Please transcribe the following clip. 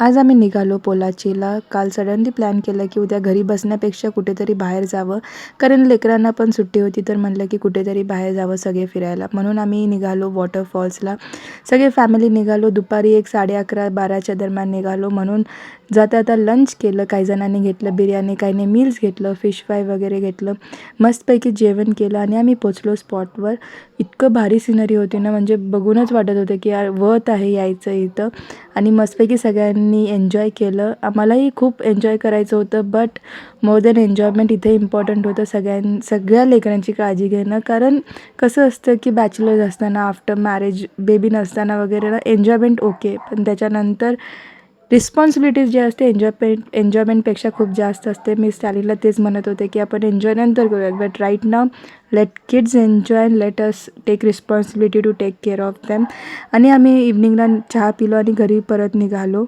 आज आम्ही निघालो पोलाचीला. काल सडनली प्लॅन केलं की उद्या घरी बसण्यापेक्षा कुठेतरी बाहेर जावं, कारण लेकरांना पण सुट्टी होती. तर म्हणलं की कुठेतरी बाहेर जावं सगळे फिरायला, म्हणून आम्ही निघालो वॉटरफॉल्सला. सगळे फॅमिली निघालो. दुपारी 11:30-12च्या दरम्यान निघालो. म्हणून जाता जाता लंच केलं. काही जणांनी घेतलं बिर्याणी, काहींनी मील्स घेतलं, फिश फ्राय वगैरे घेतलं. मस्तपैकी जेवण केलं आणि आम्ही पोचलो स्पॉटवर. इतकं भारी सिनरी होती ना, म्हणजे बघूनच वाटत होतं की यार वर्थ आहे यायचं इथं. आणि मस्तपैकी सगळ्यांनी एन्जॉय केलं. आम्हालाही खूप एन्जॉय करायचं होतं, बट मोर दॅन एन्जॉयमेंट इथे इम्पॉर्टंट होतं सगळ्या लेकरांची काळजी घेणं. कारण कसं असतं की बॅचलर्स असताना, आफ्टर मॅरेज बेबी नसताना वगैरे ना एन्जॉयमेंट ओके, पण त्याच्यानंतर रिस्पॉन्सिबिलिटीज जे असते एन्जॉयमेंटपेक्षा खूप जास्त असते. मी स्टॅलिनला तेच म्हणत होते की आपण एन्जॉय नंतर करूयात, but right now let kids enjoy, let us take responsibility to take care of them. आणि आम्ही इव्हनिंगला चहा पिलो आणि घरी परत निघालो.